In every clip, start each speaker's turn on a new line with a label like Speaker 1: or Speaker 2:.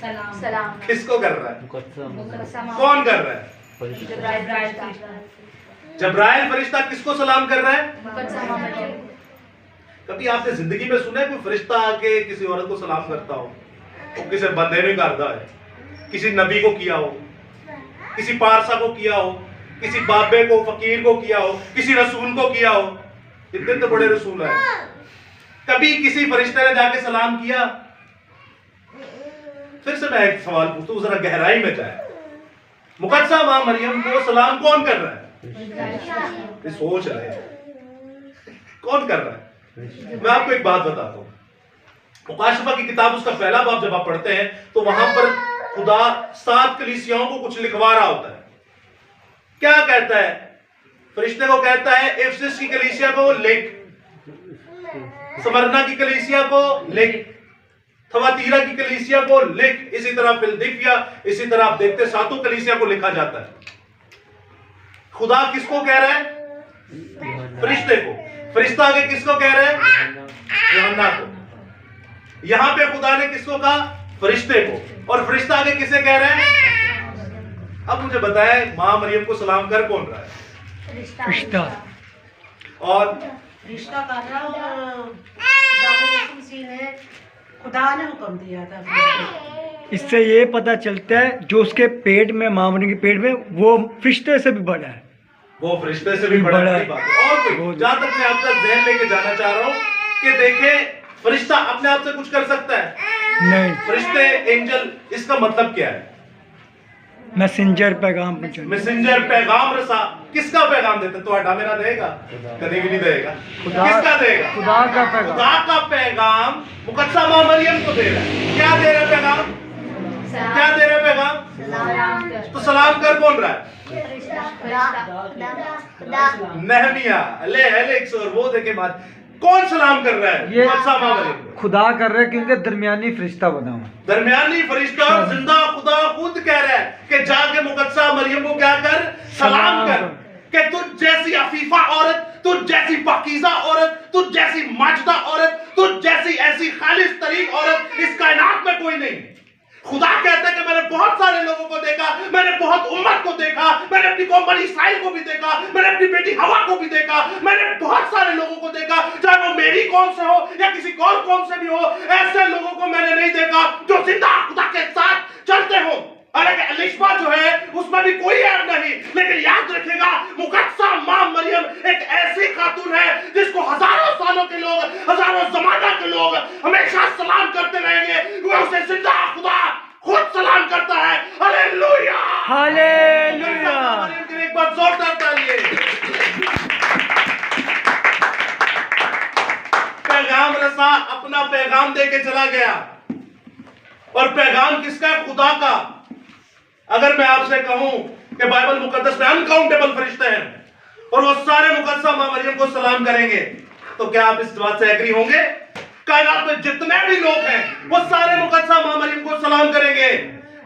Speaker 1: सलाम।
Speaker 2: किसको कर रहा है? कौन कर रहा है? जब्राइल फरिश्ता किसको सलाम कर रहा है? कभी आपने जिंदगी में सुना है कोई फरिश्ता आके किसी औरत को सलाम करता हो? वो किसी बंदे ने करता है, किसी नबी को किया हो, किसी पारसा को किया हो, किसी बाबे को फकीर को किया हो, किसी रसूल को किया हो। इतने तो बड़े रसूल हैं। कभी किसी फरिश्ते ने जाके सलाम किया? फिर से मैं एक सवाल पूछता हूं, जरा गहराई में जाए। मुकद्दसा मां मरियम को सलाम कौन कर रहा है? सोच रहे हैं कौन कर रहा है? मैं आपको एक बात बताता हूं। मुकाशफा की किताब उसका पहला बाब जब आप पढ़ते हैं तो वहां पर खुदा 7 कलीसियाओं को कुछ लिखवा रहा होता है। क्या कहता है? फरिश्ते को कहता है इफिसस की कलीसिया को लिख, स्मरना की कलीसिया को लिख, थवातीरा की कलीसिया को लिख, इसी तरह फिलदिफिया, इसी तरह आप देखते 7 कलीसिया को लिखा जाता है। खुदा किसको कह रहा है? फरिश्ते को। फरिश्ता आगे किसको कह रहा है? यूहन्ना को। यहां पे खुदा ने किसको कहा? फरिश्ते को। और फरिश्ता आगे किसे कह रहा है? अब मुझे बताया मां मरियम को सलाम कर कौन रहा है?
Speaker 3: रिश्ता
Speaker 2: और
Speaker 1: रिश्ता कर रहा और खुदा ने हुक्म दिया था।
Speaker 3: इससे ये पता चलता है जो उसके पेट में, मां मरियम के पेट में, वो फरिश्ते से भी बड़ा है।
Speaker 2: वो फरिश्ते से भी बड़ा है। और कोई जहां तक मैं आपका ध्यान लेके जाना चाह रहा हूं कि देखे फरिश्ता अपने आप से कुछ कर सकता है?
Speaker 3: नहीं।
Speaker 2: फरिश्ते, एंजल, इसका मतलब क्या है?
Speaker 3: मैसेंजर, पैगाम पहुंचाने।
Speaker 2: मैसेंजर, पैगाम रसा। किसका पैगाम देता? तो हटा मेरा देगा? कभी भी नहीं देगा। किसका देगा?
Speaker 3: खुदा का पैगाम।
Speaker 2: खुदा का पैगाम मुकद्दसा मां मरियम को दे रहा है। क्या दे रहा है पैगाम? क्या दे रहा है पैगाम? तो सलाम कर कौन रहा है? नहमिया, एलेक्स और वो देखे बात। कौन सलाम कर रहा है?
Speaker 3: ये
Speaker 2: मुकद्दसा मां मरियम को।
Speaker 3: खुदा कर रहा है क्योंकि दरमियानी फरिश्ता बना हुआ।
Speaker 2: दरमियानी फरिश्ता और जिंदा खुदा खुद कह रहा है कि जाके मुकद्दसा मरियम को क्या कर? सलाम कर। कि तुझ जैसी अफीफा औरत, तुझ जैसी पाकीज़ा औरत, तुझ जैसी माजदा औरत, तुझ जैसी ऐसी खालिस तरीन औरत इस कायनात में कोई नहीं। खुदा कहता है कि मैंने बहुत सारे लोगों को देखा, मैंने बहुत उम्मत को देखा, मैंने अपनी कौम बनी इसराइल को भी देखा, मैंने अपनी बेटी हवा को भी देखा, मैंने बहुत सारे लोगों को देखा, चाहे वो मेरी कौम से हो या किसी और कौम से भी हो, ऐसे लोगों को मैंने नहीं देखा जो जिंदा खुदा के साथ चलते हो। हालांकि एलिशबा जो है उसमें भी कोई ऐब नहीं, लेकिन याद रखेगा मुकद्दसा मां मरियम एक ऐसी खातून है जिसको हजारों सालों के लोग, हजारों जमाना के लोग हमेशा सलाम करते रहेंगे। वो उसे जिंदा खुदा खुद सलाम करता है। Hallelujah,
Speaker 3: hallelujah.
Speaker 2: मरियम के लिए एक बार जोरदार तालियां। पैगाम रसा अपना पैगाम देके चला गया। और पैगाम किसका? खुदा का। अगर मैं आपसे कहूं कि बाइबल मुकद्दस में अनकाउंटेबल फरिश्ते हैं और वो सारे मुकद्दसा मां मरियम को सलाम करेंगे, तो क्या आप इस बात से एग्री होंगे? कायनात में जितने भी लोग हैं वो सारे मुकद्दसा मां मरियम को सलाम करेंगे।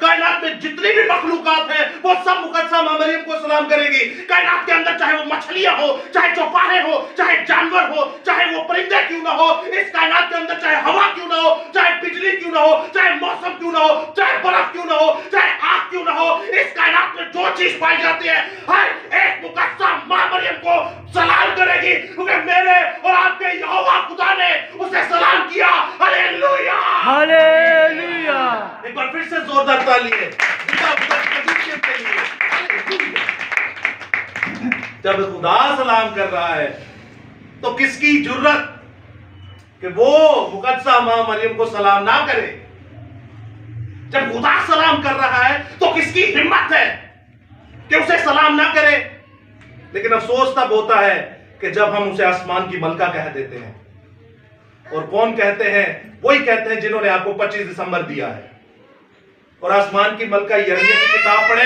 Speaker 2: कायनात में जितनी भी मखलूकात है वो सब मुकद्दसा मां मरियम को सलाम करेगी। कायनात के अंदर चाहे वो मछलियां हो, चाहे चौपाहे हो, चाहे जानवर हो, चाहे वो परिंदे क्यों ना हो, इस कायनात के अंदर चाहे हवा क्यों ना हो, चाहे बिजली क्यों ना हो, चाहे मौसम क्यों ना हो, चाहे बर्फ क्यों ना हो, चाहे आग क्यों ना हो, इस कायनात में जो चीज पाई जाती है हर एक मुकद्दसा मां मरियम को सलाम करेगी, क्योंकि मेरे और आपके यहोवा खुदा ने उसे सलाम किया। Hallelujah,
Speaker 3: hallelujah.
Speaker 2: एक बार फिर से जोरदार तालियां। जब खुदा सलाम कर रहा है तो किसकी जुर्रत कि वो मुकद्दसा मां मरियम को सलाम ना करे? जब खुदा सलाम कर रहा है तो किसकी हिम्मत है कि उसे सलाम ना करे? लेकिन अफसोस तब होता है कि जब हम उसे आसमान की मलका कह देते हैं। और कौन कहते हैं? वही कहते हैं जिन्होंने आपको 25 दिसंबर दिया है। और आसमान की मलका यिर्मयाह की किताब पढ़े